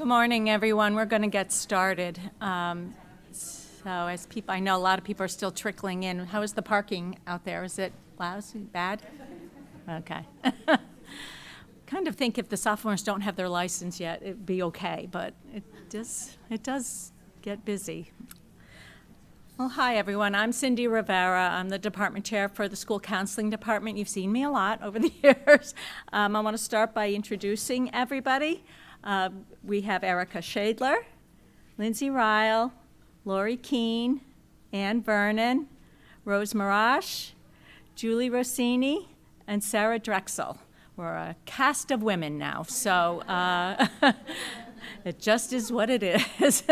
Good morning, everyone. We're going to get started. I know a lot of people are still trickling in. How is the parking out there? Is it lousy, bad? Okay. Kind of think if the sophomores don't have their license yet, it'd be okay, but it does get busy. Well, hi, everyone. I'm Cindy Rivera. I'm the department chair for the school counseling department. You've seen me a lot over the years. I want to start by introducing everybody. We have Erica Shadler, Lindsay Ryle, Lori Keene, Ann Vernon, Rose Marash, Julie Rossini, and Sarah Drexel. We're a cast of women now, so it just is what it is.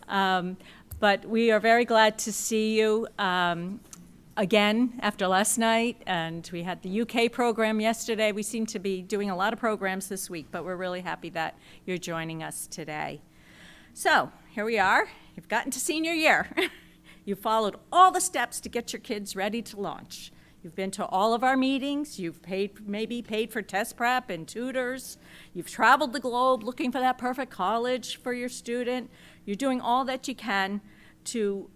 But we are very glad to see you again after last night, and we had the UK program yesterday. We seem to be doing a lot of programs this week, but we're really happy that you're joining us today. So here we are. You've gotten to senior year. You followed all the steps to get your kids ready to launch. You've been to all of our meetings. You've maybe paid for test prep and tutors. You've traveled the globe looking for that perfect college for your student. You're doing all that you can to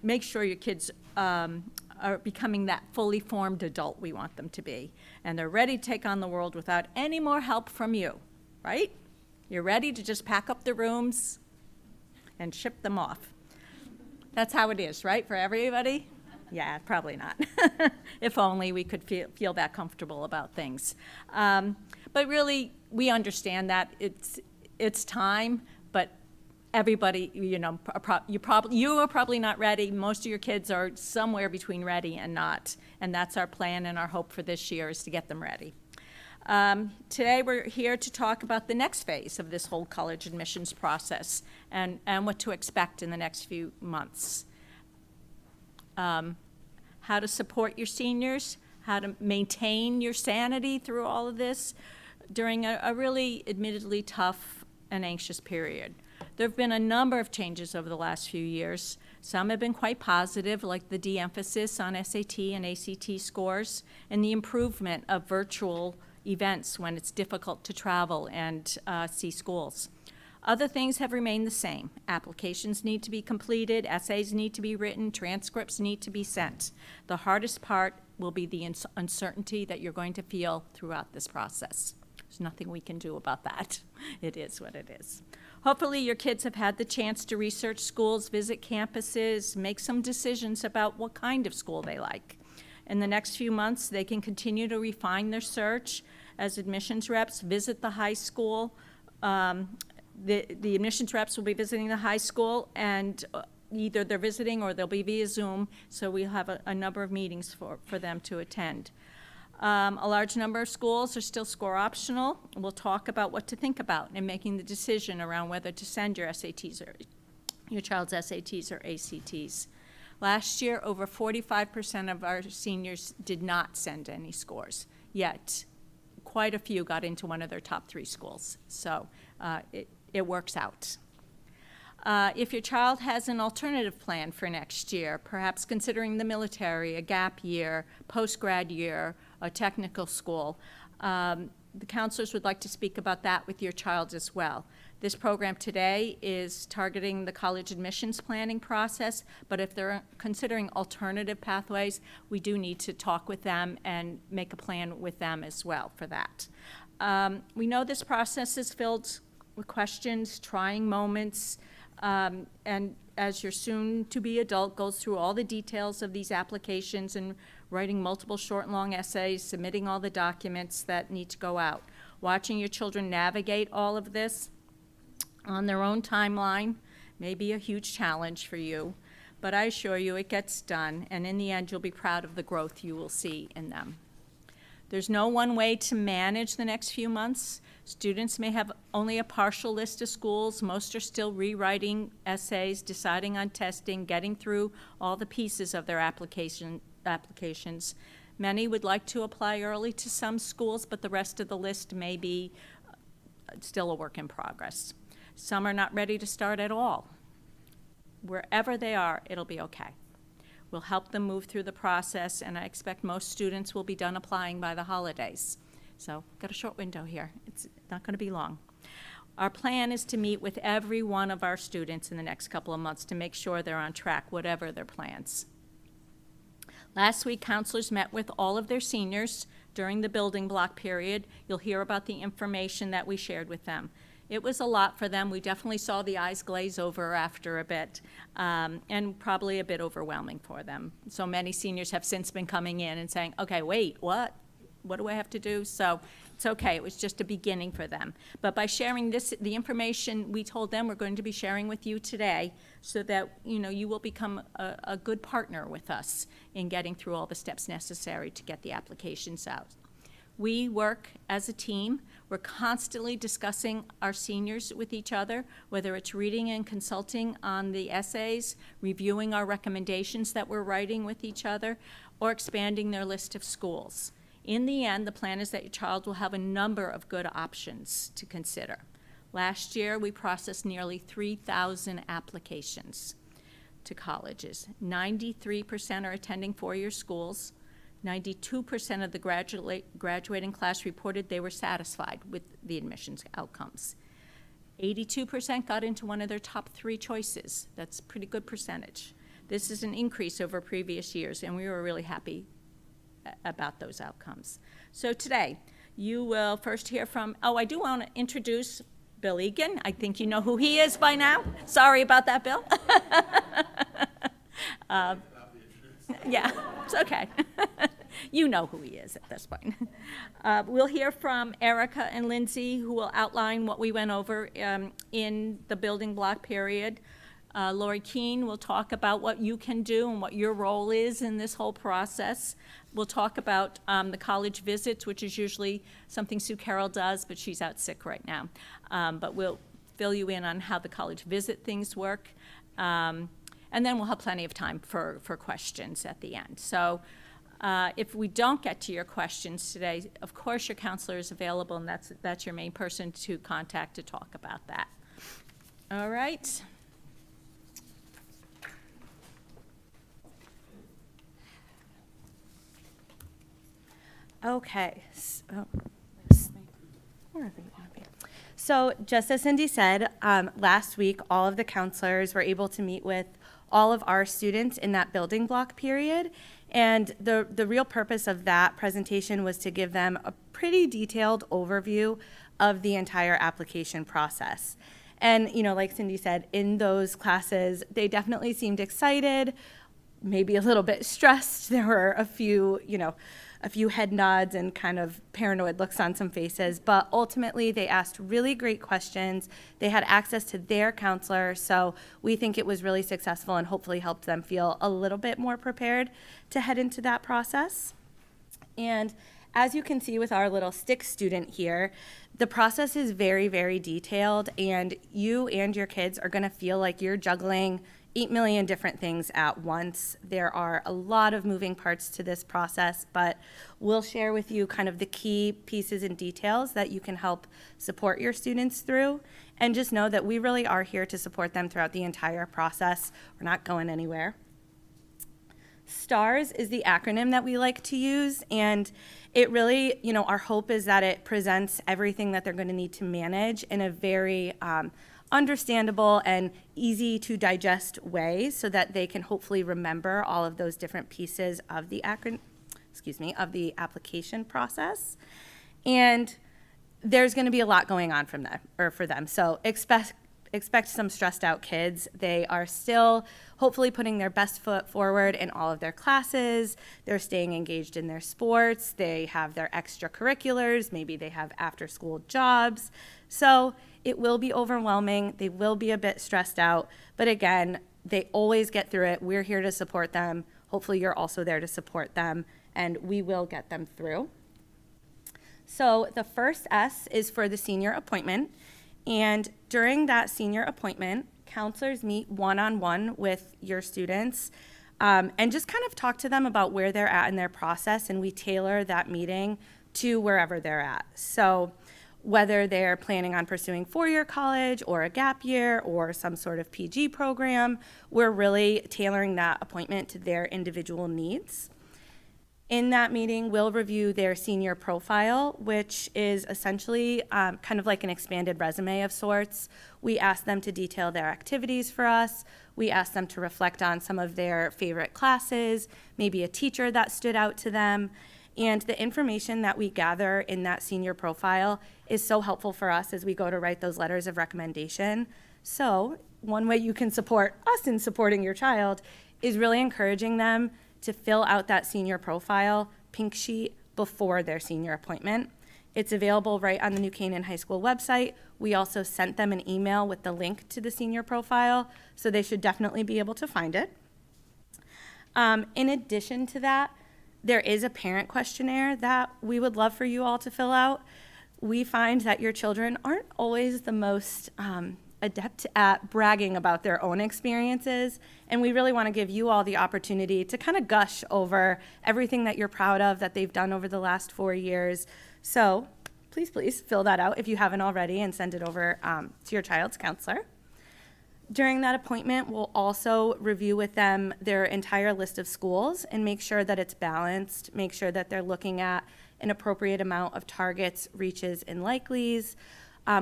make sure your kids are becoming that fully formed adult we want them to be. And they're ready to take on the world without any more help from you, right? You're ready to just pack up the rooms and ship them off. That's how it is, right, for everybody? Yeah, probably not. If only we could feel that comfortable about things. But really, we understand that it's time, but everybody, you are probably not ready. Most of your kids are somewhere between ready and not, and that's our plan and our hope for this year is to get them ready. Today we're here to talk about the next phase of this whole college admissions process and what to expect in the next few months. How to support your seniors, how to maintain your sanity through all of this during a really admittedly tough and anxious period. There have been a number of changes over the last few years. Some have been quite positive, like the de-emphasis on SAT and ACT scores and the improvement of virtual events when it's difficult to travel and see schools. Other things have remained the same. Applications need to be completed, essays need to be written, transcripts need to be sent. The hardest part will be the uncertainty that you're going to feel throughout this process. There's nothing we can do about that. It is what it is. Hopefully your kids have had the chance to research schools, visit campuses, make some decisions about what kind of school they like. In the next few months, they can continue to refine their search as admissions reps, visit the high school. The admissions reps will be visiting the high school, and either they're visiting or they'll be via Zoom, so we'll have a number of meetings for them to attend. A large number of schools are still score optional. We'll talk about what to think about in making the decision around whether to send your SATs or your child's SATs or ACTs. Last year, over 45% of our seniors did not send any scores, yet quite a few got into one of their top 3 schools. So it works out. If your child has an alternative plan for next year, perhaps considering the military, a gap year, post-grad year, a technical school, the counselors would like to speak about that with your child as well. This program today is targeting the college admissions planning process, but if they're considering alternative pathways, we do need to talk with them and make a plan with them as well for that. We know this process is filled with questions, trying moments, and as your soon-to-be adult goes through all the details of these applications and writing multiple short and long essays, submitting all the documents that need to go out. Watching your children navigate all of this on their own timeline may be a huge challenge for you, but I assure you it gets done, and in the end you'll be proud of the growth you will see in them. There's no one way to manage the next few months. Students may have only a partial list of schools. Most are still rewriting essays, deciding on testing, getting through all the pieces of their applications. Many would like to apply early to some schools, but the rest of the list may be still a work in progress. Some are not ready to start at all. Wherever they are, it'll be okay. We'll help them move through the process, and I expect most students will be done applying by the holidays. So got a short window here. It's not going to be long. Our plan is to meet with every one of our students in the next couple of months to make sure they're on track, whatever their plans. Last week, counselors met with all of their seniors during the building block period. You'll hear about the information that we shared with them. It was a lot for them. We definitely saw the eyes glaze over after a bit, and probably a bit overwhelming for them. So many seniors have since been coming in and saying, okay, wait, what? What do I have to do? So it's okay, it was just a beginning for them. But by sharing this, the information we told them we're going to be sharing with you today, so that you will become a good partner with us in getting through all the steps necessary to get the applications out. We work as a team. We're constantly discussing our seniors with each other, whether it's reading and consulting on the essays, reviewing our recommendations that we're writing with each other, or expanding their list of schools. In the end, the plan is that your child will have a number of good options to consider. Last year, we processed nearly 3,000 applications to colleges. 93% are attending four-year schools. 92% of the graduating class reported they were satisfied with the admissions outcomes. 82% got into one of their top 3 choices. That's a pretty good percentage. This is an increase over previous years, and we were really happy about those outcomes. So today, you will first hear from, I do want to introduce Bill Egan. I think you know who he is by now. Sorry about that, Bill. Yeah, it's okay. You know who he is at this point. We'll hear from Erica and Lindsay, who will outline what we went over in the building block period. Lori Keene will talk about what you can do and what your role is in this whole process. We'll talk about the college visits, which is usually something Sue Carroll does, but she's out sick right now. But we'll fill you in on how the college visit things work. And then we'll have plenty of time for questions at the end. So if we don't get to your questions today, of course your counselor is available, and that's your main person to contact to talk about that. All right. Okay. So just as Cindy said, last week all of the counselors were able to meet with all of our students in that building block period. And the real purpose of that presentation was to give them a pretty detailed overview of the entire application process. And, like Cindy said, in those classes, they definitely seemed excited, maybe a little bit stressed. There were a few head nods and kind of paranoid looks on some faces, but ultimately they asked really great questions. They had access to their counselor, so we think it was really successful and hopefully helped them feel a little bit more prepared to head into that process. And as you can see with our little stick student here, the process is very, very detailed, and you and your kids are going to feel like you're juggling 8 million different things at once. There are a lot of moving parts to this process, but we'll share with you kind of the key pieces and details that you can help support your students through. And just know that we really are here to support them throughout the entire process. We're not going anywhere. STARS is the acronym that we like to use, and it really, our hope is that it presents everything that they're going to need to manage in a very understandable and easy to digest way, so that they can hopefully remember all of those different pieces of the of the application process. And there's going to be a lot going on for them. So expect some stressed out kids. They are still hopefully putting their best foot forward in all of their classes. They're staying engaged in their sports. They have their extracurriculars. Maybe they have after school jobs. So it will be overwhelming. They will be a bit stressed out. But again, they always get through it. We're here to support them. Hopefully you're also there to support them, and we will get them through. So the first S is for the senior appointment. And during that senior appointment, counselors meet one-on-one with your students and just kind of talk to them about where they're at in their process, and we tailor that meeting to wherever they're at. So whether they're planning on pursuing four-year college or a gap year or some sort of PG program, we're really tailoring that appointment to their individual needs. In that meeting, we'll review their senior profile, which is essentially kind of like an expanded resume of sorts. We ask them to detail their activities for us. We ask them to reflect on some of their favorite classes, maybe a teacher that stood out to them. And the information that we gather in that senior profile is so helpful for us as we go to write those letters of recommendation. So one way you can support us in supporting your child is really encouraging them to fill out that senior profile pink sheet before their senior appointment. It's available right on the New Canaan High School website. We also sent them an email with the link to the senior profile, so they should definitely be able to find it. In addition to that, there is a parent questionnaire that we would love for you all to fill out. We find that your children aren't always the most adept at bragging about their own experiences, and we really want to give you all the opportunity to kind of gush over everything that you're proud of that they've done over the last 4 years. So please fill that out if you haven't already and send it over to your child's counselor. During that appointment, we'll also review with them their entire list of schools and make sure that it's balanced, make sure that they're looking at an appropriate amount of targets, reaches, and likelies.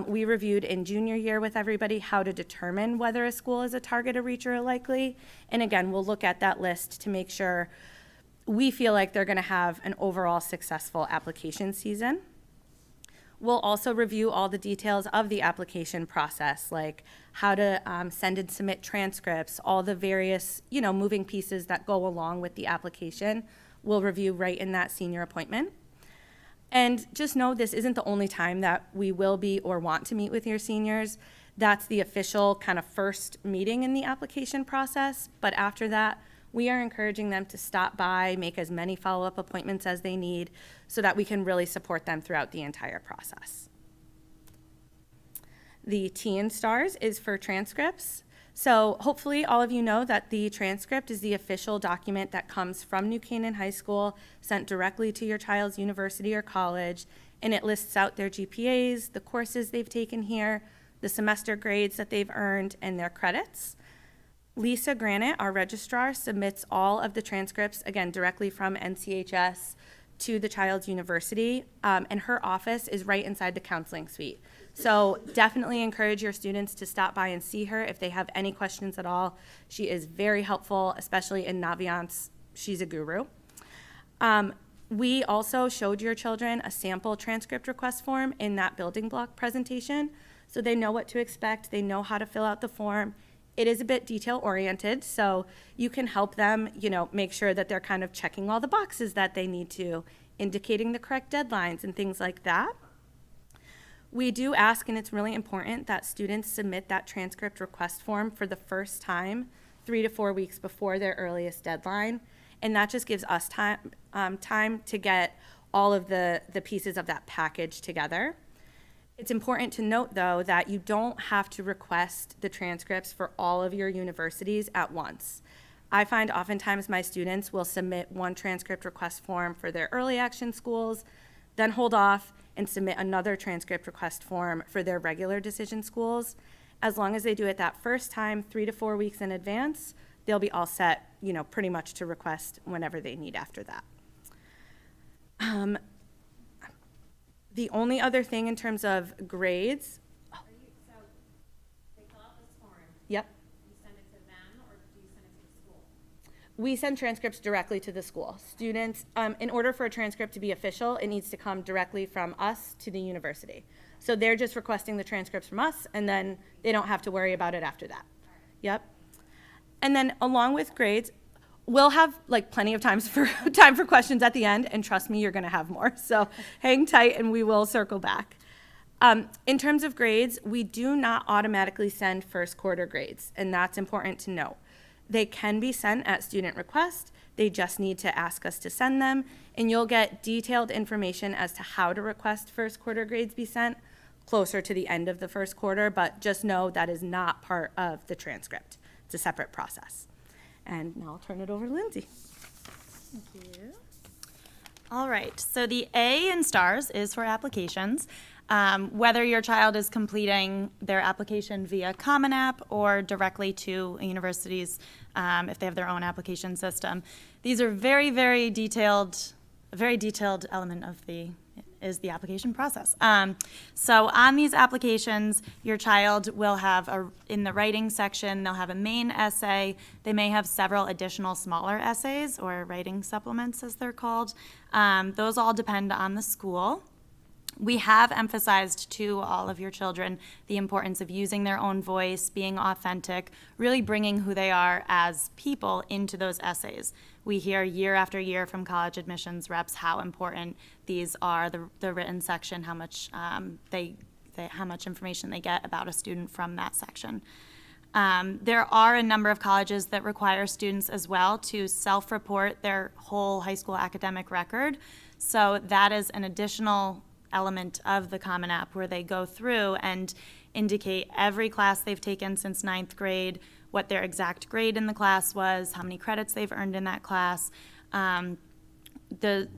We reviewed in junior year with everybody how to determine whether a school is a target, a reach, or a likely. And again, we'll look at that list to make sure we feel like they're going to have an overall successful application season. We'll also review all the details of the application process, like how to send and submit transcripts, all the various, moving pieces that go along with the application. We'll review right in that senior appointment. And just know this isn't the only time that we will be or want to meet with your seniors. That's the official kind of first meeting in the application process. But after that, we are encouraging them to stop by, make as many follow-up appointments as they need so that we can really support them throughout the entire process. The T in STARS is for transcripts. So hopefully all of you know that the transcript is the official document that comes from New Canaan High School, sent directly to your child's university or college, and it lists out their GPAs, the courses they've taken here, the semester grades that they've earned, and their credits. Lisa Granite, our registrar, submits all of the transcripts, again, directly from NCHS to the child's university, and her office is right inside the counseling suite. So definitely encourage your students to stop by and see her if they have any questions at all. She is very helpful, especially in Naviance. She's a guru. We also showed your children a sample transcript request form in that building block presentation, so they know what to expect, they know how to fill out the form. It is a bit detail-oriented, so you can help them, make sure that they're kind of checking all the boxes that they need to, indicating the correct deadlines and things like that. We do ask, and it's really important, that students submit that transcript request form for the first time 3 to 4 weeks before their earliest deadline, and that just gives us time to get all of the pieces of that package together. It's important to note, though, that you don't have to request the transcripts for all of your universities at once. I find oftentimes my students will submit one transcript request form for their early action schools, then hold off and submit another transcript request form for their regular decision schools. As long as they do it that first time, 3 to 4 weeks in advance, they'll be all set, pretty much to request whenever they need after that. The only other thing in terms of grades. So they fill out this form, Yep. you send it to them, or do you send it to the school? We send transcripts directly to the school. Students, in order for a transcript to be official, it needs to come directly from us to the university. So they're just requesting the transcripts from us, and then they don't have to worry about it after that. Yep. And then along with grades, we'll have plenty of time for questions at the end, and trust me, you're going to have more. So hang tight, and we will circle back. In terms of grades, we do not automatically send first quarter grades, and that's important to note. They can be sent at student request. They just need to ask us to send them, and you'll get detailed information as to how to request first quarter grades be sent closer to the end of the first quarter, but just know that is not part of the transcript. It's a separate process. And now I'll turn it over to Lindsay. Thank you. All right, so the A in STARS is for applications. Whether your child is completing their application via Common App or directly to a university's, if they have their own application system. These are very, very detailed a very detailed element of is the application process. So on these applications, your child will have in the writing section, they'll have a main essay. They may have several additional smaller essays or writing supplements as they're called. Those all depend on the school. We have emphasized to all of your children the importance of using their own voice, being authentic, really bringing who they are as people into those essays. We hear year after year from college admissions reps how important these are, the written section, how much how much information they get about a student from that section. There are a number of colleges that require students as well to self-report their whole high school academic record. So that is an additional element of the Common App where they go through and indicate every class they've taken since 9th grade, what their exact grade in the class was, how many credits they've earned in that class.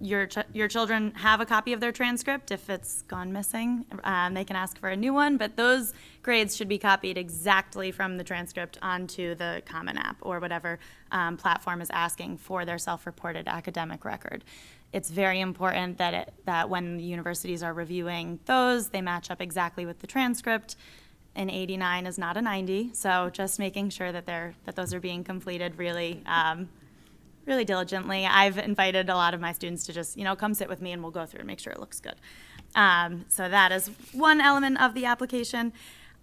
Your children have a copy of their transcript. If it's gone missing, they can ask for a new one, but those grades should be copied exactly from the transcript onto the Common App or whatever platform is asking for their self-reported academic record. It's very important that when the universities are reviewing those, they match up exactly with the transcript. An 89 is not a 90, so just making sure that those are being completed really really diligently. I've invited a lot of my students to just, come sit with me and we'll go through and make sure it looks good. So that is one element of the application.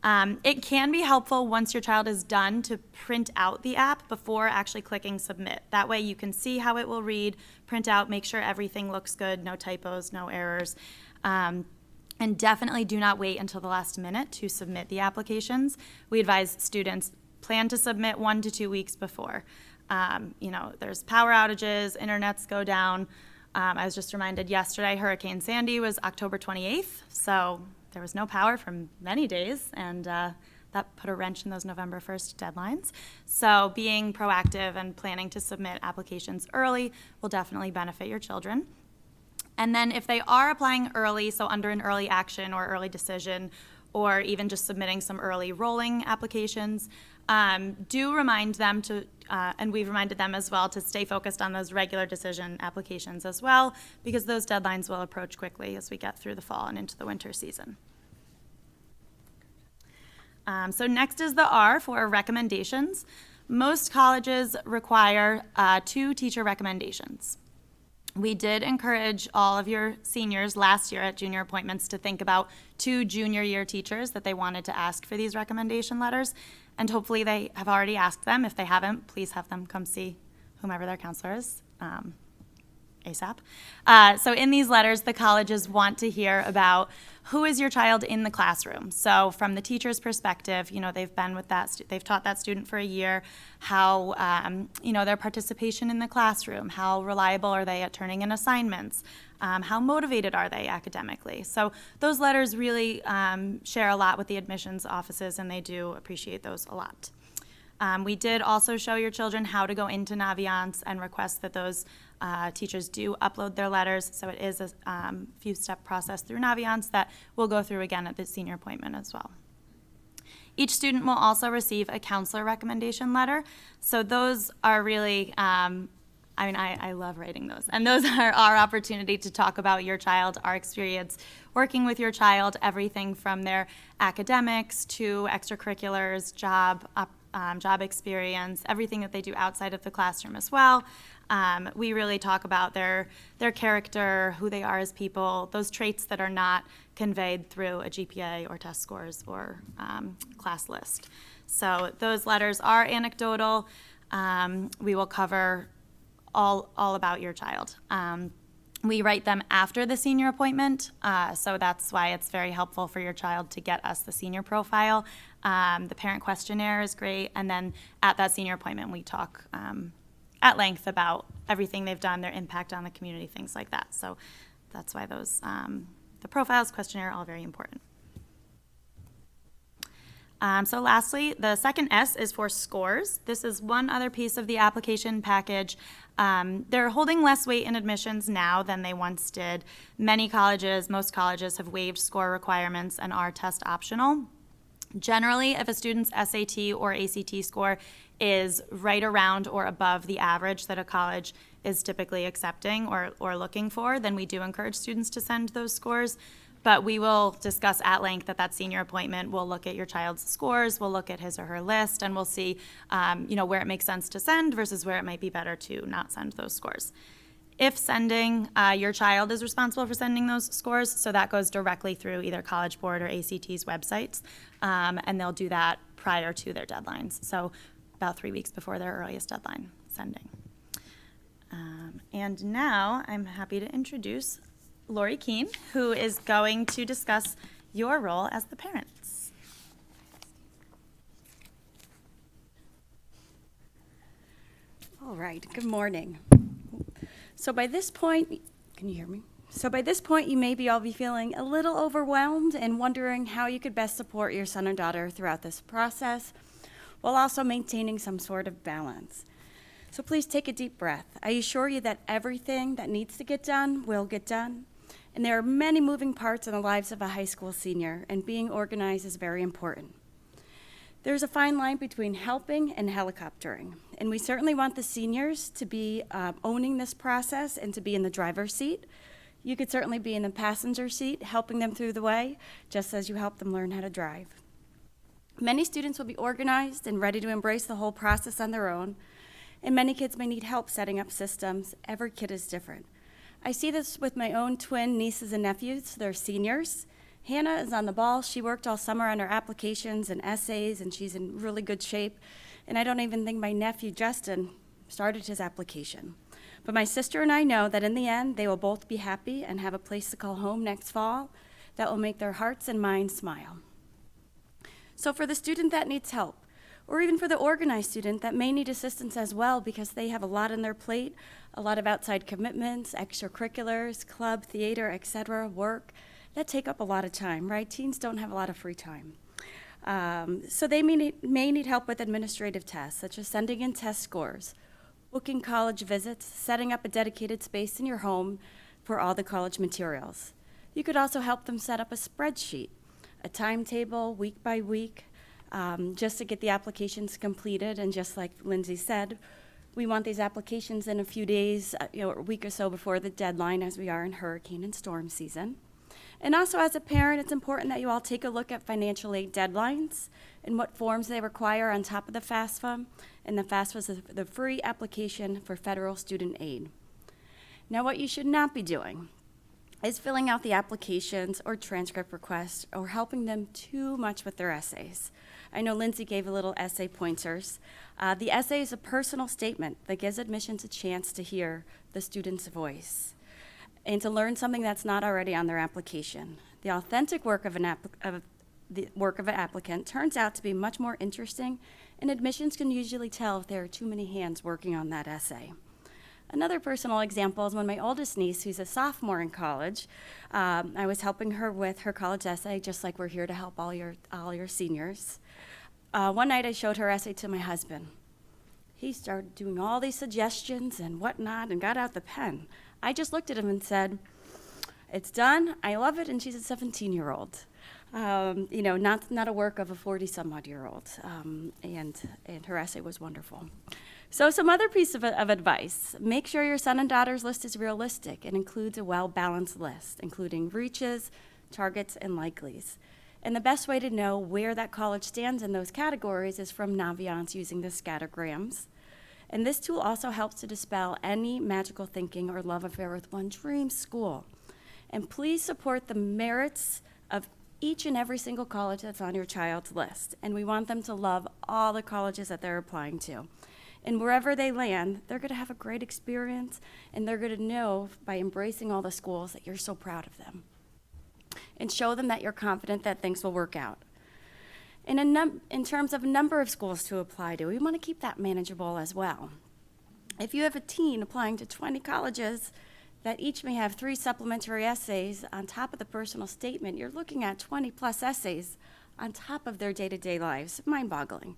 It can be helpful once your child is done to print out the app before actually clicking submit. That way you can see how it will read, print out, make sure everything looks good, no typos, no errors. And definitely do not wait until the last minute to submit the applications. We advise students plan to submit 1 to 2 weeks before. There's power outages, internets go down. I was just reminded yesterday Hurricane Sandy was October 28th, so there was no power for many days, and that put a wrench in those November 1st deadlines. So being proactive and planning to submit applications early will definitely benefit your children. And then if they are applying early, so under an early action or early decision, or even just submitting some early rolling applications, do remind them to, and we've reminded them as well, to stay focused on those regular decision applications as well, because those deadlines will approach quickly as we get through the fall and into the winter season. So next is the R for recommendations. Most colleges require 2 teacher recommendations. We did encourage all of your seniors last year at junior appointments to think about 2 junior year teachers that they wanted to ask for these recommendation letters, and hopefully they have already asked them. If they haven't, please have them come see whomever their counselor is ASAP. So in these letters, the colleges want to hear about who is your child in the classroom. So from the teacher's perspective, they've been with they've taught that student for a year, how, their participation in the classroom, how reliable are they at turning in assignments, how motivated are they academically. So those letters really share a lot with the admissions offices, and they do appreciate those a lot. We did also show your children how to go into Naviance and request that those teachers do upload their letters. So it is a few-step process through Naviance that we'll go through again at the senior appointment as well. Each student will also receive a counselor recommendation letter. So those are really, I love writing those. And those are our opportunity to talk about your child, our experience working with your child, everything from their academics to extracurriculars, job experience, everything that they do outside of the classroom as well. We really talk about their character, who they are as people, those traits that are not conveyed through a GPA or test scores or class list. So those letters are anecdotal. We will cover all about your child. We write them after the senior appointment, so that's why it's very helpful for your child to get us the senior profile. The parent questionnaire is great, and then at that senior appointment, we talk at length about everything they've done, their impact on the community, things like that. So that's why those, the profiles, questionnaire, are all very important. So lastly, the second S is for scores. This is one other piece of the application package. They're holding less weight in admissions now than they once did. Most colleges have waived score requirements and are test optional. Generally, if a student's SAT or ACT score is right around or above the average that a college is typically accepting or looking for, then we do encourage students to send those scores. But we will discuss at length at that senior appointment. We'll look at your child's scores, we'll look at his or her list, and we'll see where it makes sense to send versus where it might be better to not send those scores. If sending, your child is responsible for sending those scores, so that goes directly through either College Board or ACT's websites, and they'll do that prior to their deadlines, so about 3 weeks before their earliest deadline sending. And now I'm happy to introduce Lori Keene, who is going to discuss your role as the parents. All right, good morning. So by this point, can you hear me? So by this point, you may be all be feeling a little overwhelmed and wondering how you could best support your son or daughter throughout this process while also maintaining some sort of balance. So please take a deep breath. I assure you that everything that needs to get done will get done. And there are many moving parts in the lives of a high school senior, and being organized is very important. There's a fine line between helping and helicoptering, and we certainly want the seniors to be owning this process and to be in the driver's seat. You could certainly be in the passenger seat, helping them through the way, just as you help them learn how to drive. Many students will be organized and ready to embrace the whole process on their own, and many kids may need help setting up systems. Every kid is different. I see this with my own twin nieces and nephews. They're seniors. Hannah is on the ball. She worked all summer on her applications and essays, and she's in really good shape. And I don't even think my nephew, Justin, started his application. But my sister and I know that in the end, they will both be happy and have a place to call home next fall that will make their hearts and minds smile. So for the student that needs help, or even for the organized student that may need assistance as well because they have a lot on their plate, a lot of outside commitments, extracurriculars, club, theater, etc., work, that take up a lot of time, right? Teens don't have a lot of free time. So they may need help with administrative tasks, such as sending in test scores, booking college visits, setting up a dedicated space in your home for all the college materials. You could also help them set up a spreadsheet, a timetable week by week, just to get the applications completed. And just like Lindsay said, we want these applications in a few days, or a week or so before the deadline, as we are in hurricane and storm season. And also, as a parent, it's important that you all take a look at financial aid deadlines and what forms they require on top of the FAFSA. And the FAFSA is the free application for federal student aid. Now, what you should not be doing is filling out the applications or transcript requests or helping them too much with their essays. I know Lindsay gave a little essay pointers. The essay is a personal statement that gives admissions a chance to hear the student's voice and to learn something that's not already on their application. The authentic work of an applicant turns out to be much more interesting, and admissions can usually tell if there are too many hands working on that essay. Another personal example is when my oldest niece, who's a sophomore in college, I was helping her with her college essay, just like we're here to help all your seniors. One night I showed her essay to my husband. He started doing all these suggestions and whatnot and got out the pen. I just looked at him and said, "It's done, I love it," and she's a 17-year-old. Not a work of a 40-some-odd-year-old, and her essay was wonderful. So some other piece of advice, make sure your son and daughter's list is realistic and includes a well-balanced list, including reaches, targets, and likelies. And the best way to know where that college stands in those categories is from Naviance using the scattergrams. And this tool also helps to dispel any magical thinking or love affair with one dream school. And please support the merits of each and every single college that's on your child's list. And we want them to love all the colleges that they're applying to. And wherever they land, they're going to have a great experience, and they're going to know by embracing all the schools that you're so proud of them. And show them that you're confident that things will work out. And in terms of number of schools to apply to, we want to keep that manageable as well. If you have a teen applying to 20 colleges that each may have 3 supplementary essays on top of the personal statement, you're looking at 20 plus essays on top of their day-to-day lives. Mind-boggling.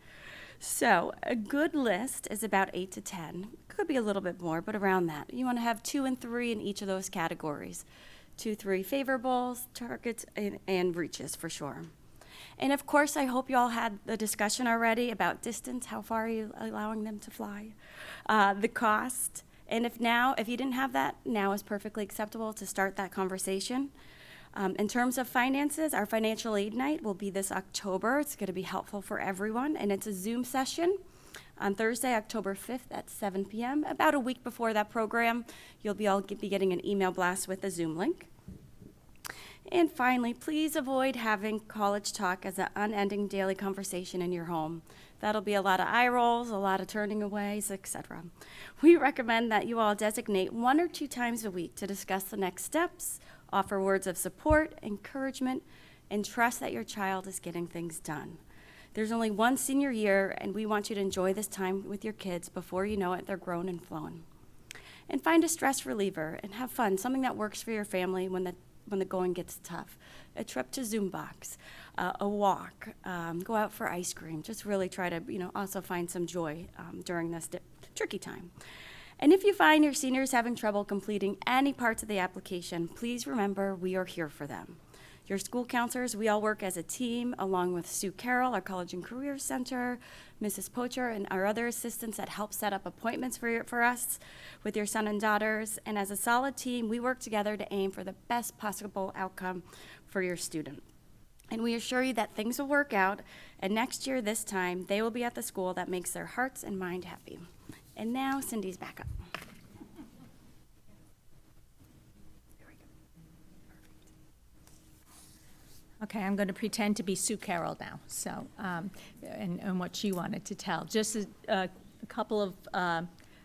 So a good list is about 8 to 10. Could be a little bit more, but around that. You want to have 2 and 3 in each of those categories. 2, 3 favorables, targets, and reaches for sure. And of course, I hope you all had the discussion already about distance, how far are you allowing them to fly, the cost. And if you didn't have that, now is perfectly acceptable to start that conversation. In terms of finances, our financial aid night will be this October. It's going to be helpful for everyone, and it's a Zoom session on Thursday, October 5th at 7 p.m. About a week before that program, you'll be getting an email blast with a Zoom link. And finally, please avoid having college talk as an unending daily conversation in your home. That'll be a lot of eye rolls, a lot of turning aways, etc. We recommend that you all designate 1 or 2 times a week to discuss the next steps, offer words of support, encouragement, and trust that your child is getting things done. There's only one senior year, and we want you to enjoy this time with your kids. Before you know it, they're grown and flown. And find a stress reliever and have fun, something that works for your family when the going gets tough. A trip to Zoombox, a walk, go out for ice cream. Just really try to, also find some joy during this tricky time. And if you find your seniors having trouble completing any parts of the application, please remember we are here for them. Your school counselors, we all work as a team, along with Sue Carroll, our College and Career Center, Mrs. Pocher, and our other assistants that help set up appointments for us with your son and daughters. And as a solid team, we work together to aim for the best possible outcome for your student. And we assure you that things will work out, and next year, this time, they will be at the school that makes their hearts and mind happy. And now, Cindy's back up. Okay, I'm going to pretend to be Sue Carroll now, so, and what she wanted to tell. Just a couple of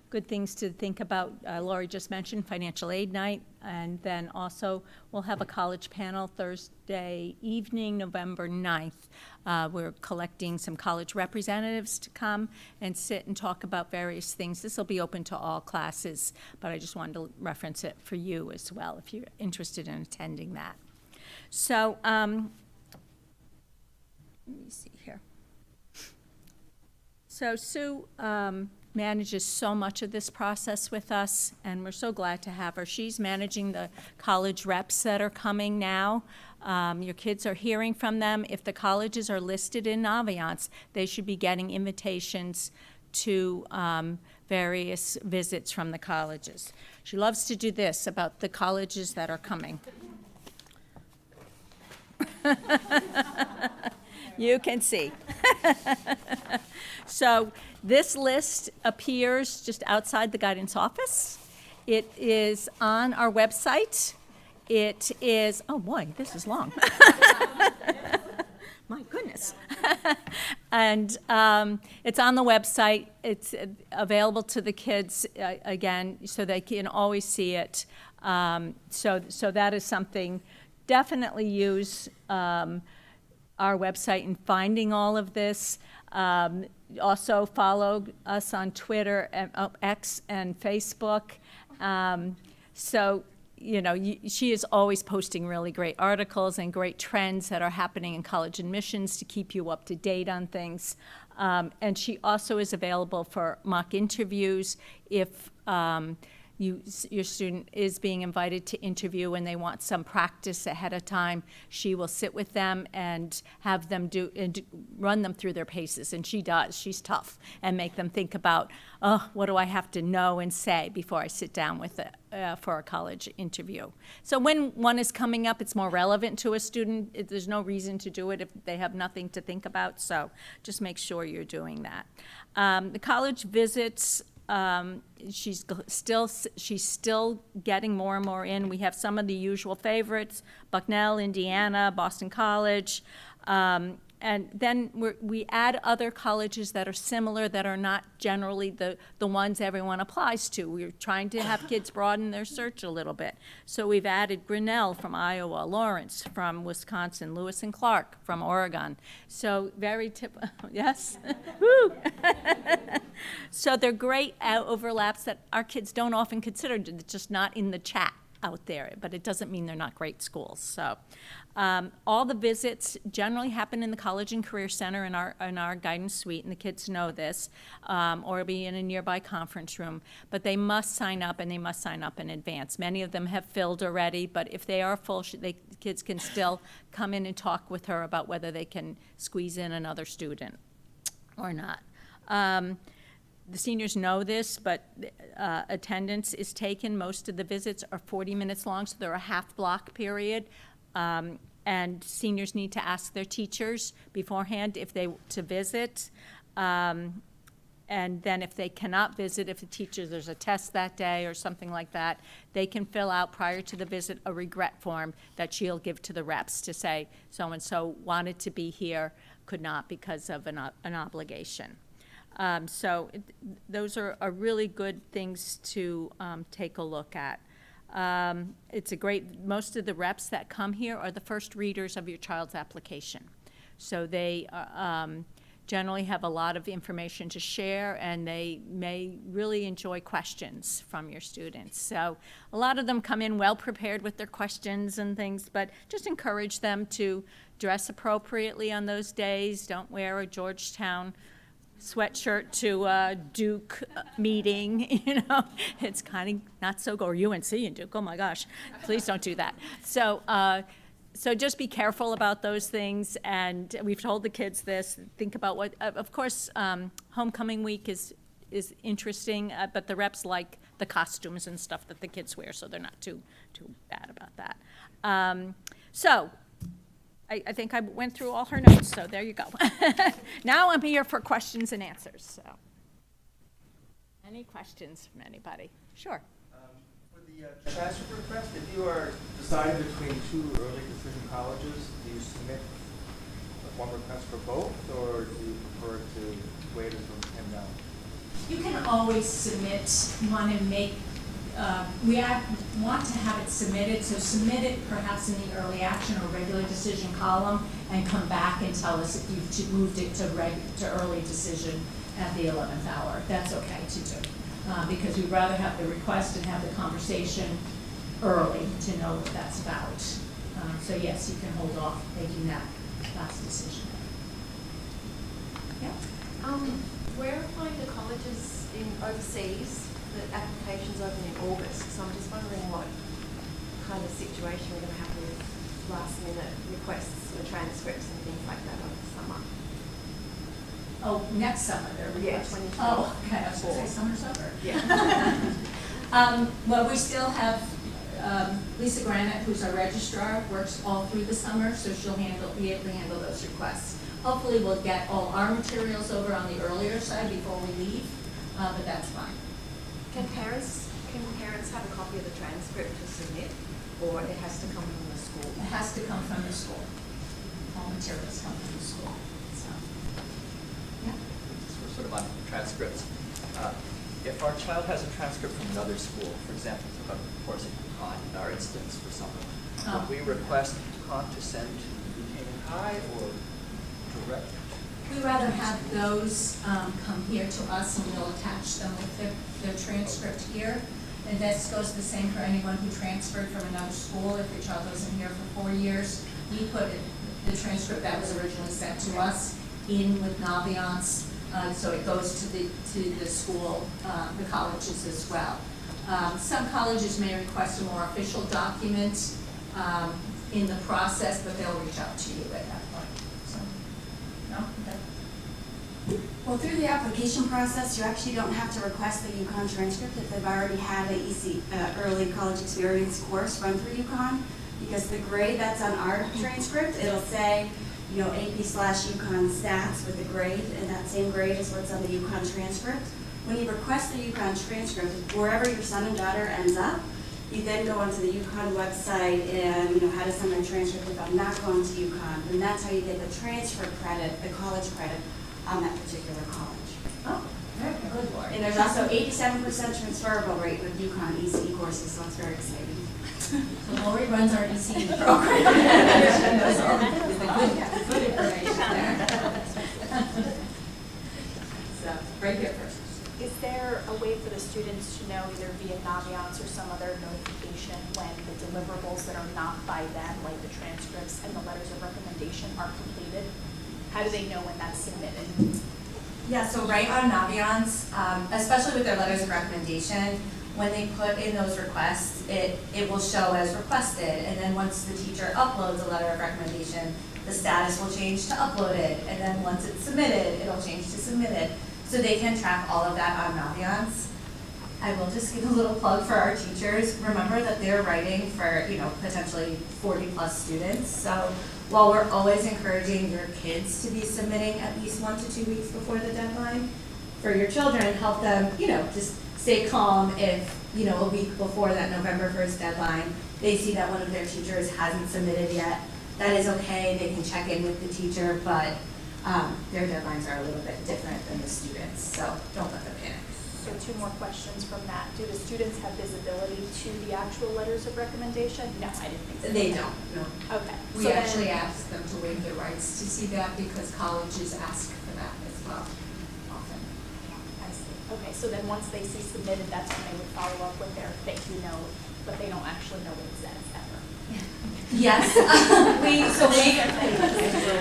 good things to think about. Lori just mentioned financial aid night, and then also we'll have a college panel Thursday evening, November 9th. We're collecting some college representatives to come and sit and talk about various things. This will be open to all classes, but I just wanted to reference it for you as well if you're interested in attending that. So, let me see here. So Sue manages so much of this process with us, and we're so glad to have her. She's managing the college reps that are coming now. Your kids are hearing from them. If the colleges are listed in Naviance, they should be getting invitations to various visits from the colleges. She loves to do this about the colleges that are coming. You can see. So this list appears just outside the guidance office. It is on our website. It is, oh boy, this is long. My goodness. And it's on the website. It's available to the kids, again, so they can always see it. So that is something. Definitely use our website in finding all of this. Also follow us on Twitter, and X, and Facebook. She is always posting really great articles and great trends that are happening in college admissions to keep you up to date on things. And she also is available for mock interviews if your student is being invited to interview and they want some practice ahead of time. She will sit with them and have them run them through their paces, and she does. She's tough, and make them think about, what do I have to know and say before I sit down with for a college interview. So when one is coming up, it's more relevant to a student. There's no reason to do it if they have nothing to think about, so just make sure you're doing that. The college visits, she's still getting more and more in. We have some of the usual favorites: Bucknell, Indiana, Boston College, and then we add other colleges that are similar, that are not generally the ones everyone applies to. We're trying to have kids broaden their search a little bit. So we've added Grinnell from Iowa, Lawrence from Wisconsin, Lewis and Clark from Oregon. So yes? Woo! So they're great overlaps that our kids don't often consider, just not in the chat. out there, but it doesn't mean they're not great schools. So all the visits generally happen in the College and Career Center in our guidance suite, and the kids know this, or be in a nearby conference room. But they must sign up, and they must sign up in advance. Many of them have filled already, but if they are full, kids can still come in and talk with her about whether they can squeeze in another student or not. The seniors know this, but attendance is taken. Most of the visits are 40 minutes long, so they're a half-block period. And seniors need to ask their teachers beforehand if they to visit. And then if they cannot visit, if the teacher, there's a test that day or something like that, they can fill out prior to the visit a regret form that she'll give to the reps to say, so-and-so wanted to be here, could not because of an obligation. Those are really good things to take a look at. It's a great, most of the reps that come here are the first readers of your child's application. So they generally have a lot of information to share, and they may really enjoy questions from your students. So a lot of them come in well prepared with their questions and things, but just encourage them to dress appropriately on those days. Don't wear a Georgetown sweatshirt to a Duke meeting, it's kind of not so go, or UNC and Duke, oh my gosh, please don't do that. So just be careful about those things, and we've told the kids this, think about what, of course, homecoming week is interesting, but the reps like the costumes and stuff that the kids wear, so they're not too bad about that. I think I went through all her notes, so there you go. Now I'm here for questions and answers, so. Any questions from anybody? Sure. For the transcript request, if you are deciding between two early decision colleges, do you submit one request for both, or do you prefer to wait until it came down? You can always submit one and make, want to have it submitted, so submit it perhaps in the early action or regular decision column and come back and tell us if you've moved it to early decision at the 11th hour. That's okay to do, because we'd rather have the request and have the conversation early to know what that's about. So yes, you can hold off making that last decision. Yeah. We're applying to colleges in overseas, the applications open in August, so I'm just wondering what kind of situation we're going to have with last minute requests for transcripts and things like that over the summer. Oh, next summer they're requesting. Yeah, 2024. Oh, okay, I was going to say summer's over. Yeah. Well, we still have Lisa Granite, who's our registrar, works all through the summer, so she'll be able to handle those requests. Hopefully we'll get all our materials over on the earlier side before we leave, but that's fine. Can parents have a copy of the transcript to submit, or it has to come from the school? It has to come from the school. All materials come from the school, so, yeah. We're sort of on transcripts. If our child has a transcript from another school, for example, took up a course at UConn, in our instance for someone, would we request UConn to send to Buchanan High or direct? We'd rather have those come here to us, and we'll attach them with their transcript here. And this goes the same for anyone who transferred from another school. If your child wasn't here for 4 years, we put the transcript that was originally sent to us in with Naviance, so it goes to the school, the colleges as well. Some colleges may request a more official document in the process, but they'll reach out to you at that point. So, no? Okay. Well, through the application process, you actually don't have to request the UConn transcript if they've already had a early college experience course run through UConn, because the grade that's on our transcript, it'll say, AP/UConn stats with the grade, and that same grade is what's on the UConn transcript. When you request the UConn transcript, wherever your son and daughter ends up, you then go onto the UConn website and, how to send my transcript if I'm not going to UConn, and that's how you get the transfer credit, the college credit, on that particular college. Oh, very good, Lori. And there's also 87% transferable rate with UConn ECE courses, so it's very exciting. So Lori runs our ECE program. That's all the good information there. So, right here first. Is there a a way for the students to know either via Naviance or some other notification when the deliverables that are not by them, like the transcripts and the letters of recommendation, are completed? How do they know when that's submitted? Yeah, so right on Naviance, especially with their letters of recommendation, when they put in those requests, it will show as requested, and then once the teacher uploads a letter of recommendation, the status will change to uploaded, and then once it's submitted, it'll change to submitted. So they can track all of that on Naviance. I will just give a little plug for our teachers. Remember that they're writing for, potentially 40 plus students. So while we're always encouraging your kids to be submitting at least 1 to 2 weeks before the deadline, for your children, help them, just stay calm if, a week before that November 1st deadline, they see that one of their teachers hasn't submitted yet. That is okay, they can check in with the teacher, but their deadlines are a little bit different than the students, so don't let them panic. So 2 more questions from that. Do the students have visibility to the actual letters of recommendation? No, I didn't think so. They don't, no. Okay. We So then- actually ask them to waive their rights to see that because colleges ask for that as well, often. I see. Okay, so then once they see submitted, that's when they would follow up with their thank you note, but they don't actually know what it says ever. Yes,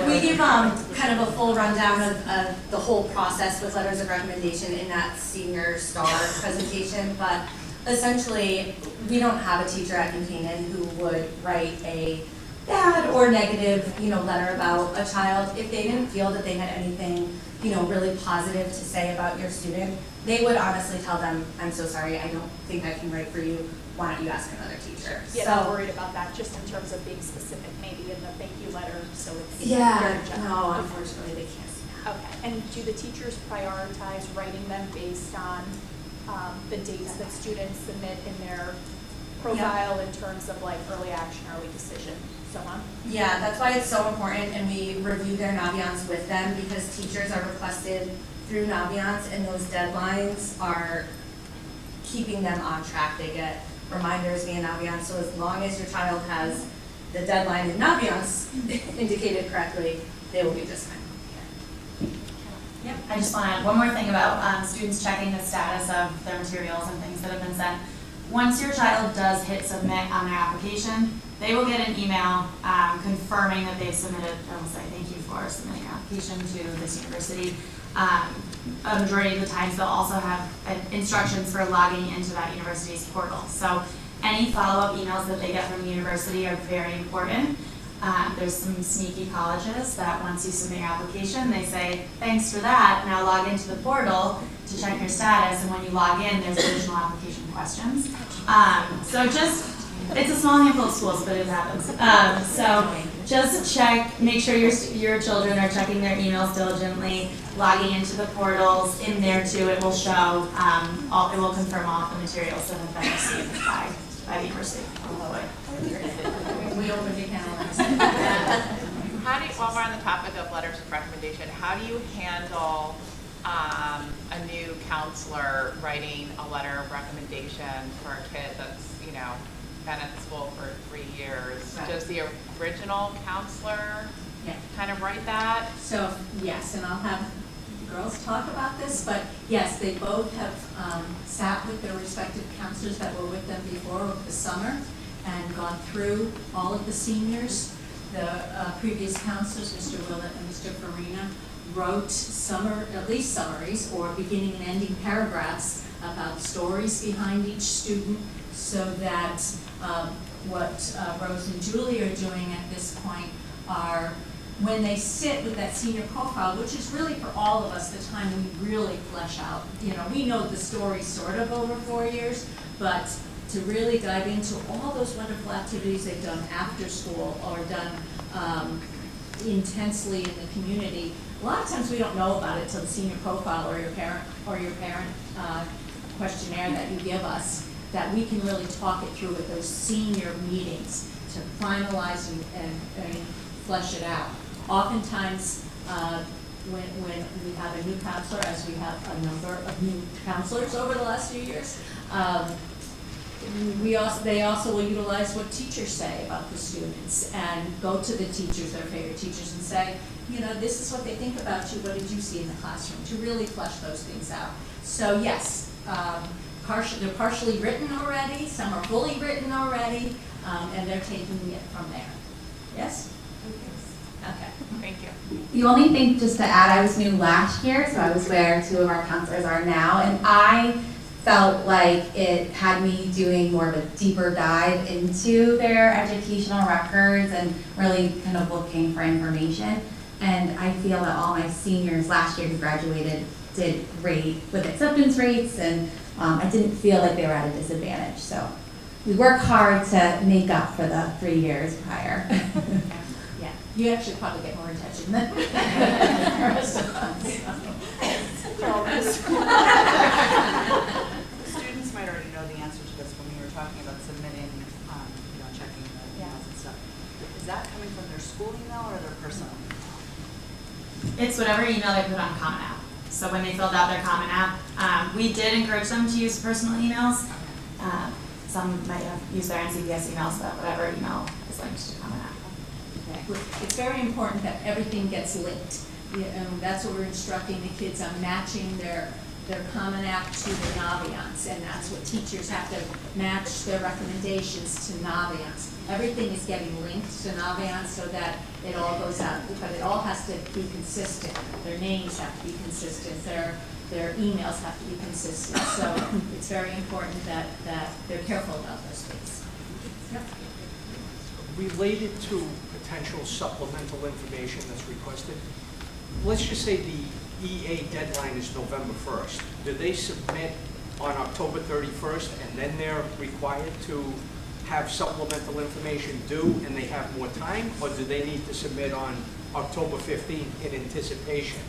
we give kind of a full rundown of the whole process with letters of recommendation in that senior star presentation, but essentially, we don't have a teacher at New Canaan who would write a bad or negative, letter about a child. If they didn't feel that they had anything, really positive to say about your student, they would honestly tell them, I'm so sorry, I don't think I can write for you, why don't you ask another teacher? Yeah, I'm worried about that, just in terms of being specific, maybe in the thank you letter, so it's very Yeah, general. no, unfortunately, they can't see that. Okay, and do the teachers prioritize writing them based on the dates that students submit in their profile in terms of like early action, early decision, so on? Yeah, that's why it's so important, and we review their Naviance with them, because teachers are requested through Naviance, and those deadlines are keeping them on track. They get reminders via Naviance, so as long as your child has the deadline in Naviance indicated correctly, they will be just fine. Yep, I just want to add one more thing about students checking the status of their materials and things that have been sent. Once your child does hit submit on their application, they will get an email confirming that they've submitted. They'll say thank you for submitting your application to this university. A majority of the times they'll also have instructions for logging into that university's portal. So any follow-up emails that they get from the university are very important. There's some sneaky colleges that once you submit your application, they say, thanks for that, now log into the portal to check your status, and when you log in, there's additional application questions. So it's a small handful of schools, but it happens. So just check, make sure your children are checking their emails diligently, logging into the portals. In there too, it will show, it will confirm all of the materials that have been received by the university. We openly analyze. While we're on the topic of letters of recommendation, how do you handle a new counselor writing a letter of recommendation for a kid that's, been at the school for 3 years? Right. Does the original counselor Yeah. kind of write that? So, yes, and I'll have the girls talk about this, but yes, they both have sat with their respective counselors that were with them before over the summer and gone through all of the seniors. The previous counselors, Mr. Willett and Mr. Farina, wrote at least summaries or beginning and ending paragraphs about stories behind each student, so that what Rose and Julie are doing at this point are, when they sit with that senior profile, which is really for all of us the time we really flesh out, we know the story sort of over 4 years, but to really dive into all those wonderful activities they've done after school or done intensely in the community. A lot of times we don't know about it till the senior profile or your parent questionnaire that you give us, that we can really talk it through with those senior meetings to finalize and flesh it out. Oftentimes, when we have a new counselor, as we have a number of new counselors over the last few years, they also will utilize what teachers say about the students and go to the teachers, their favorite teachers, and say, this is what they think about you, what did you see in the classroom, to really flesh those things out. So yes, they're partially written already, some are fully written already, and they're taking it from there. Yes? Okay. Thank you. The only thing just to add, I was new last year, so I was where 2 of our counselors are now, and I felt like it had me doing more of a deeper dive into their educational records and really kind of looking for information. And I feel that all my seniors last year who graduated did great with acceptance rates, and I didn't feel like they were at a disadvantage. So we work hard to make up for the 3 years prior. Yeah, you actually probably get more attention than the rest of us. Students might already know the answer to this when we were talking about submitting, checking the emails and stuff. Is that coming from their school email or their personal email? It's whatever email they put on Common App. So when they filled out their Common App, we did encourage them to use personal emails. Some might have used their NCBS emails, but whatever email is linked to Common App. It's very important that everything gets linked. That's what we're instructing the kids on, matching their Common App to the Naviance, and that's what teachers have to match their recommendations to Naviance. Everything is getting linked to Naviance so that it all goes out, but it all has to be consistent. Their names have to be consistent, their emails have to be consistent. So it's very important that they're careful about those things. Yep. Related to potential supplemental information that's requested, let's just say the EA deadline is November 1st. Do they submit on October 31st and then they're required to have supplemental information due and they have more time? Or do they need to submit on October 15th in anticipation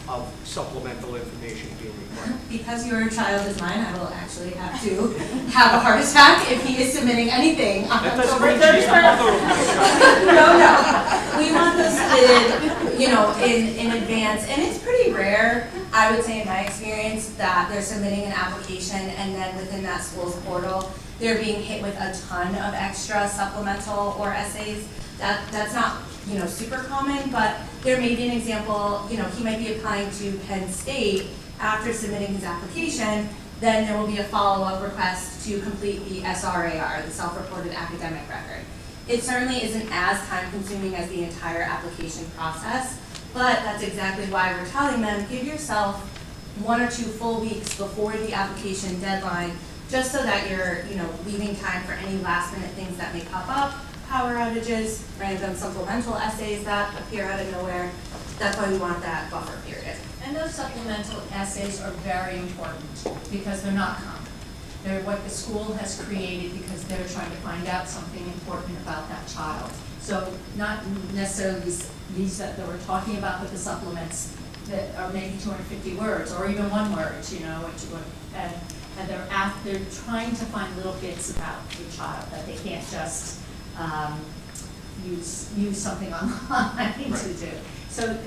of supplemental information being required? Because your child is mine, I will actually have to have a heart attack if he is submitting anything on That doesn't October mean she's the 31st. mother of my child. No. We want those submitted, in advance. And it's pretty rare, I would say in my experience, that they're submitting an application and then within that school's portal, they're being hit with a ton of extra supplemental or essays. That's not, super common, but there may be an example, he might be applying to Penn State after submitting his application, then there will be a follow-up request to complete the SRAR, the self-reported academic record. It certainly isn't as time-consuming as the entire application process, but that's exactly why we're telling them, give yourself 1 or 2 full weeks before the application deadline, just so that you're, leaving time for any last-minute things that may pop up, power outages, random supplemental essays that appear out of nowhere. That's why we want that buffer period. And those supplemental essays are very important because they're not common. They're what the school has created because they're trying to find out something important about that child. So not necessarily these that we're talking about, but the supplements that are maybe 250 words or even 1 word, and they're trying to find little bits about the child that they can't just use something online to do. So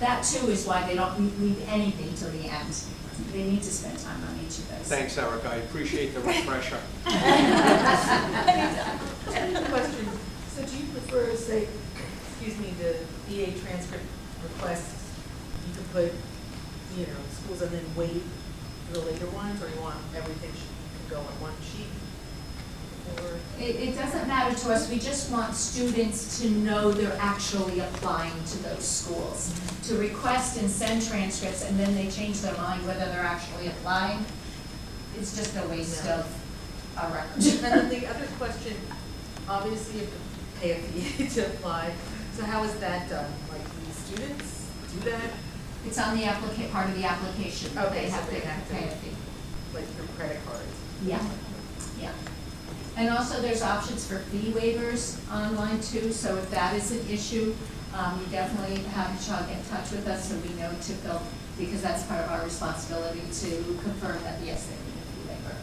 that too is why they don't leave anything till the end. They need to spend time on each of those. Thanks, Erica. I appreciate the refresher. Question. So do you prefer, say, the EA transcript requests, you could put, schools and then wait for the later ones, or you want everything can go on one sheet? Or It doesn't matter to us, we just want students to know they're actually applying to those schools. To request and send transcripts and then they change their mind whether they're actually applying, it's just a waste of a record. And then the other question, obviously you have to pay a fee to apply, so how is that done? Like, do the students do that? It's on the part of the application, Okay, they so have they to have to- pay a fee. Like through credit cards? Yeah. And also there's options for fee waivers online too, so if that is an issue, we definitely have your child get in touch with us so we know to fill, because that's part of our responsibility to confirm that yes, they need a fee waiver.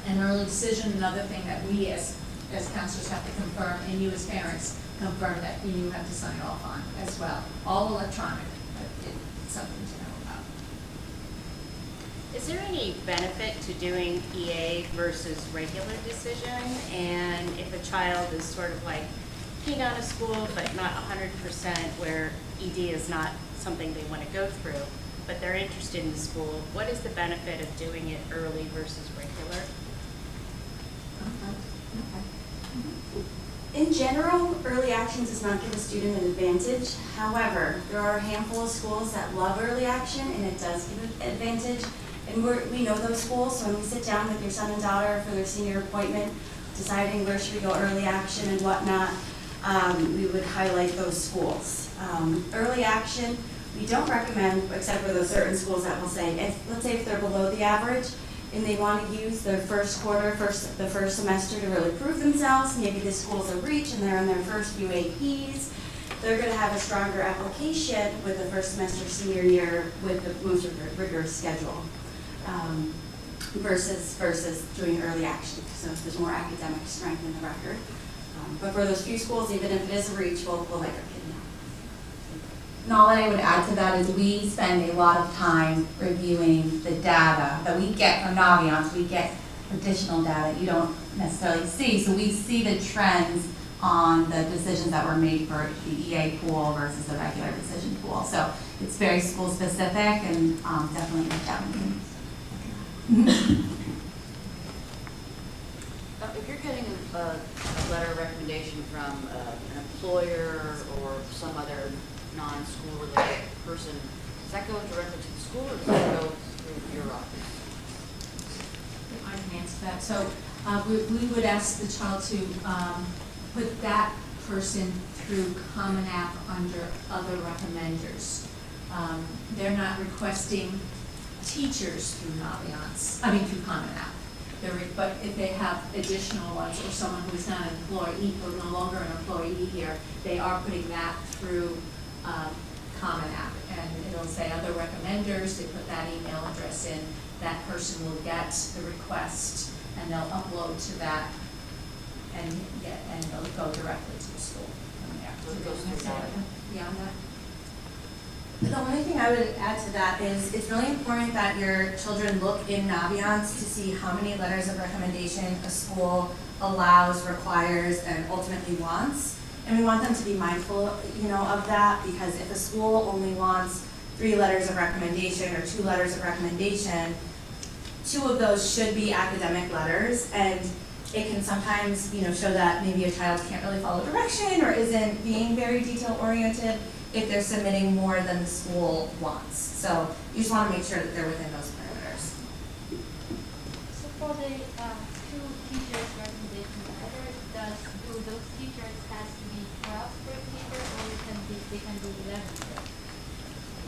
And early decision, another thing that we as counselors have to confirm, and you as parents confirm that you have to sign off on as well. All electronic, but it's something to know about. Is there any benefit to doing EA versus regular decision? And if a child is sort of like keen on a school but not 100% where ED is not something they want to go through, but they're interested in school, what is the benefit of doing it early versus regular? In general, early action does not give a student an advantage. However, there are a handful of schools that love early action, and it does give an advantage. And we know those schools, so when we sit down with your son and daughter for their senior appointment, deciding where should we go early action and whatnot, we would highlight those schools. Early action, we don't recommend, except for those certain schools that will say, let's say if they're below the average, and they want to use their first quarter, the first semester to really prove themselves. Maybe the school's a reach and they're in their first few APs. They're going to have a stronger application with the first semester senior year with the most rigorous schedule versus doing early action. So there's more academic strength in the record. But for those few schools, even if it is a reach, we'll let our kid know. And all that I would add to that is we spend a lot of time reviewing the data that we get from Naviance. We get additional data you don't necessarily see. So we see the trends on the decisions that were made for the EA pool versus the regular decision pool. So it's very school specific and definitely challenging. If you're getting a letter of recommendation from an employer or some other non-school related person, does that go directly to the school or does that go through your office? I can answer that. So we would ask the child to put that person through Common App under other recommenders. They're not requesting teachers through through Common App. But if they have additional ones or someone who's not an employee or no longer an employee here, they are putting that through Common App. And it'll say other recommenders, they put that email address in, that person will get the request and they'll upload to that and it'll go directly to the school from there. So it goes through that. Beyond that? The only thing I would add to that is it's really important that your children look in Naviance to see how many letters of recommendation a school allows, requires, and ultimately wants. And we want them to be mindful, of that, because if a school only wants 3 letters of recommendation or 2 letters of recommendation, 2 of those should be academic letters, and it can sometimes, show that maybe a child can't really follow direction or isn't being very detail-oriented if they're submitting more than the school wants. So you just want to make sure that they're within those parameters. So for the 2 teachers recommendation letter, do those teachers has to be 12th grade teacher or they can be 11th grade?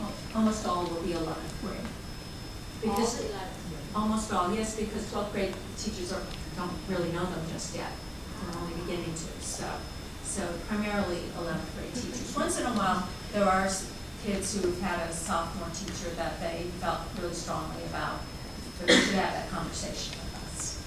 Well, almost all will be 11th grade. Because almost all, yes, because 12th grade teachers don't really know them just yet. They're only beginning to. So primarily 11th grade teachers. Once in a while, there are kids who've had a sophomore teacher that they felt really strongly about, so they should have that conversation with us.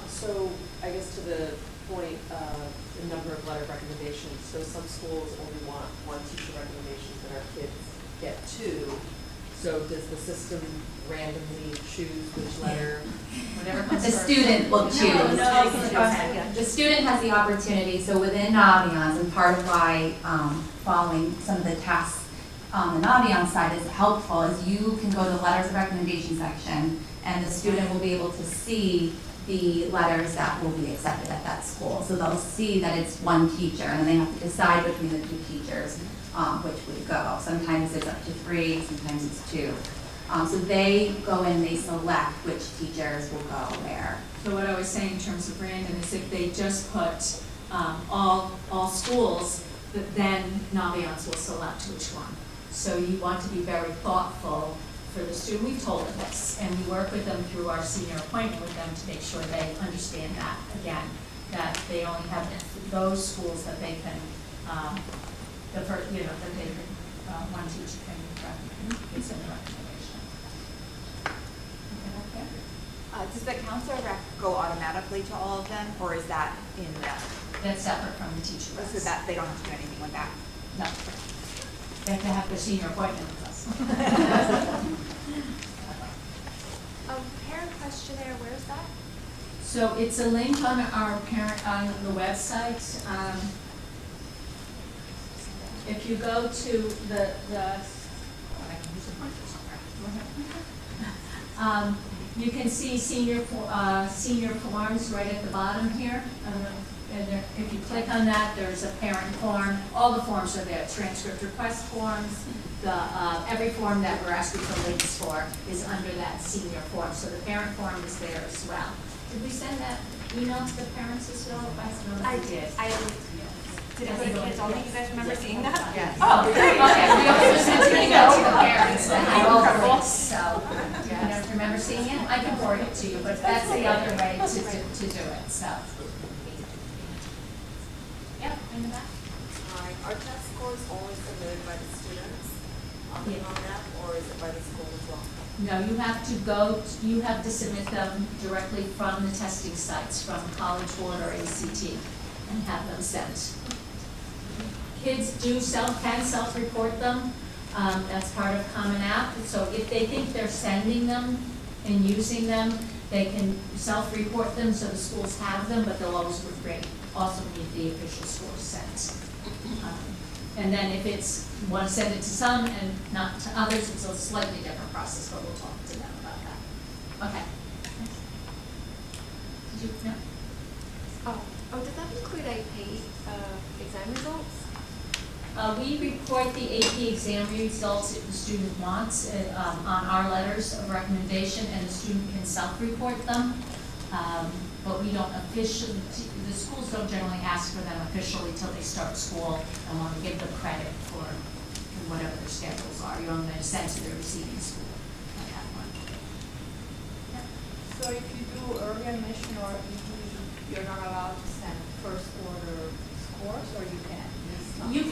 So I guess to the point of the number of letter recommendations, so some schools only want 1 teacher recommendation, but our kids get 2. So does the system randomly choose which letter? The student will choose. The student has the opportunity, so within Naviance, and part of why following some of the tasks on the Naviance side is helpful, is you can go to the letters of recommendation section, and the student will be able to see the letters that will be accepted at that school. So they'll see that it's 1 teacher, and then they have to decide between the 2 teachers which would go. Sometimes it's up to 3, sometimes it's 2. So they go in, they select which teachers will go where. So what I was saying in terms of random is if they just put all schools, then Naviance will select which one. So you want to be very thoughtful for the student. We've told them this, and we work with them through our senior appointment with them to make sure they understand that, again, that they only have those schools that they can, that they can, 1 teacher can recommend, it's in the recommendation. Okay. Does the counselor rec go automatically to all of them, or is that in the? That's separate from the teacher recs. So that they don't have to do anything with that? No. They have to have the senior appointment with us. Parent questionnaire, where's that? So it's a link on our parent, on the website. If you go to the, I can use a pointer somewhere. You can see senior forms right at the bottom here. And if you click on that, there's a parent form. All the forms are there, transcript request forms. Every form that we're asking for links for is under that senior form. So the parent form is there as well. Did we send that email to the parents as well? I did. Did it go to kids only? You guys remember seeing that? Yes. Oh, great. Okay, we also sent an email to the parents that had all the links, so, you don't remember seeing it? I can forward it to you, but that's the other way to do it, so. Yep, in the back. Are test scores only submitted by the students on the app, or is it by the school as well? No, you have to submit them directly from the testing sites, from College Board or ACT, and have them sent. Kids can self-report them. That's part of Common App. So if they think they're sending them and using them, they can self-report them so the schools have them, but they'll also need the official scores sent. And then if it's want to send it to some and not to others, it's a slightly different process, but we'll talk to them about that. Okay. Did you, no? Oh, does that include AP exam results? We report the AP exam results if the student wants on our letters of recommendation, and the student can self-report them. But we don't officially, the schools don't generally ask for them officially till they start school and want to give them credit for whatever their schedules are. You're only going to send to their receiving school at that point. So if you do early admission or ED, you're not allowed to send first order scores, or you can? You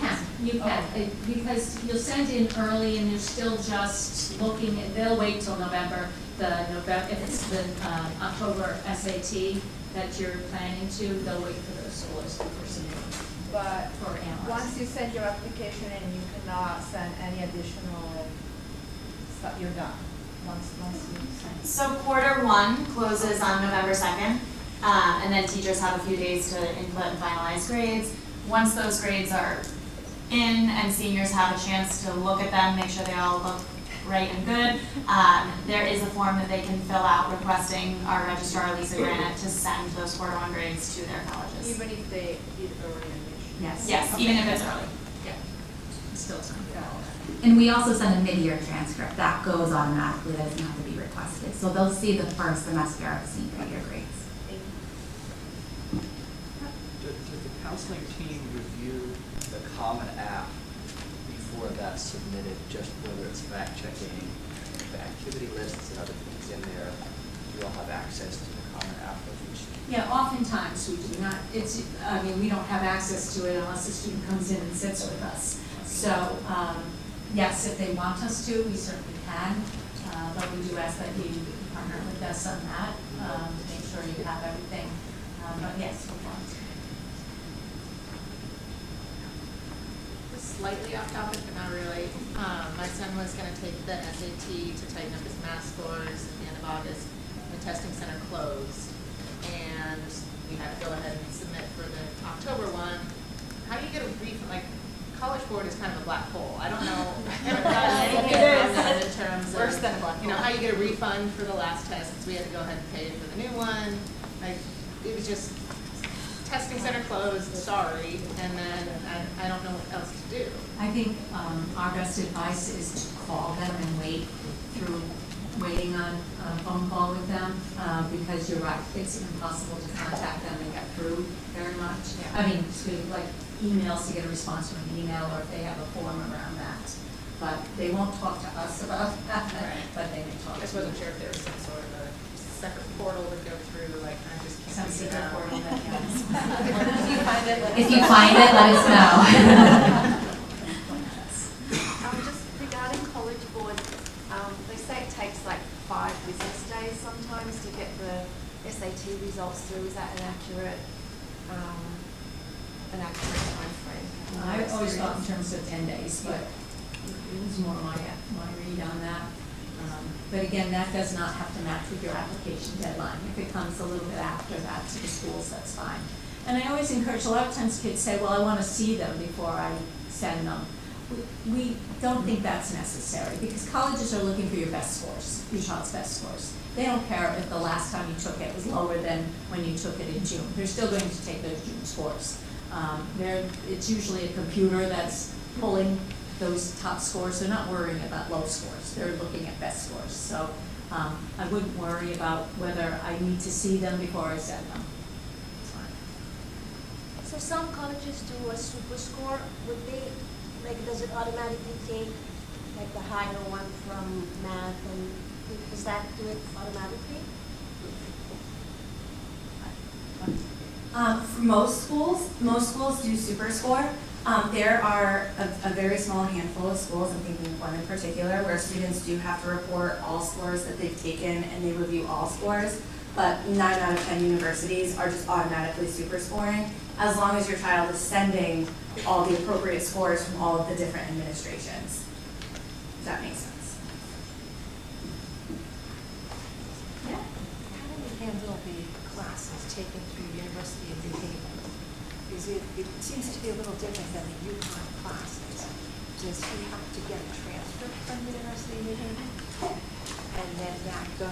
can, because you'll send in early and you're still just looking, they'll wait till November, if it's the October SAT that you're planning to, they'll wait for those scores for submitting. But for analysis. once you send your application and you cannot send any additional stuff, you're done. Once you send. So Q1 closes on November 2nd, and then teachers have a few days to input and finalize grades. Once those grades are in and seniors have a chance to look at them, make sure they all look right and good, there is a form that they can fill out requesting our registrar, Lisa Granite, to send those Q1 grades to their colleges. Even if they did early admission? Yes. Yes, Okay. even if it's early. Yeah. Still some. And we also send a mid-year transcript. That goes automatically, that doesn't have to be requested. So they'll see the first semester of senior year grades. Does the counseling team review the Common App before that's submitted, just whether it's fact-checking, the activity lists and other things in there? You all have access to the Common App of each? Yeah, oftentimes we do not. We don't have access to it unless the student comes in and sits with us. So, yes, if they want us to, we certainly can. But we do ask that you partner with us on that to make sure you have everything. But yes, we want to. Slightly off topic, but not really. My son was going to take the SAT to tighten up his math scores at the end of August. The testing center closed, and we had to go ahead and submit for the October one. How do you get a refund? Like, College Board is kind of a black hole. I don't know. I haven't gotten anything from them in terms of Worse than a black hole. how you get a refund for the last test, since we had to go ahead and pay for the new one. Like, it was just testing center closed, sorry, and then I don't know what else to do. I think our best advice is to call them and waiting on a phone call with them, because you're right, it's impossible to contact them and get through very much. Yeah. I mean, like emails to get a response from an email, or if they have a form around that. But they won't talk to us about that, but they may talk to I just wasn't sure if there was some sort of a separate portal to go through, like, I just can't. Some figure secret it out. portal that, yes. If you find it, let us If you find it, let us know. Just regarding College Board, they say it takes like 5 business days sometimes to get the SAT results through. Is that an accurate time frame? I always thought in terms of 10 days, but it was more my read on that. But again, that does not have to match with your application deadline. If it comes a little bit after that to the schools, that's fine. And I always encourage, a lot of times kids say, well, I want to see them before I send them. We don't think that's necessary, because colleges are looking for your best scores, your child's best scores. They don't care if the last time you took it was lower than when you took it in June. They're still going to take those June scores. It's usually a computer that's pulling those top scores. They're not worrying about low scores. They're looking at best scores. So I wouldn't worry about whether I need to see them before I send them. It's fine. So some colleges do a super score. Would they, like, does it automatically take like the higher one from math, and does that do it automatically? For most schools do super score. There are a very small handful of schools, I'm thinking of one in particular, where students do have to report all scores that they've taken and they review all scores. But 9 out of 10 universities are just automatically super scoring, as long as your child is sending all the appropriate scores from all of the different administrations. Does that make sense? Yeah. How do we handle the classes taken through University of New Haven? Because it seems to be a little different than the UConn classes. Does he have to get a transcript from University of New Haven? And then that go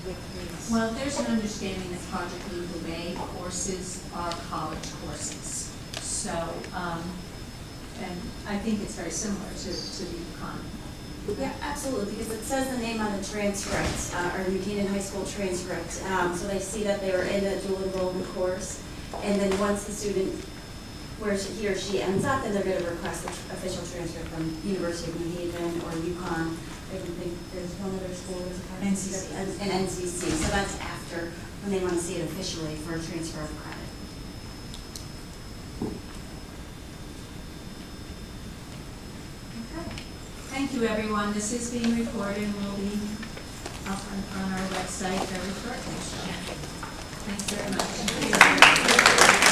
with his... Well, there's an understanding that Project Lead the Way courses are college courses. So, and I think it's very similar to the UConn. Yeah, absolutely, because it says the name on the transcript, or the Buchanan High School transcript. So they see that they were in a dual enrollment course, and then once the student, where he or she ends up, then they're going to request the official transcript from University of New Haven or UConn. I think there's one other school, there's a part of NCC. and NCC. So that's after, when they want to see it officially for a transfer of credit. Thank you, everyone. This is being recorded and will be up on our website very shortly. So, thanks very much.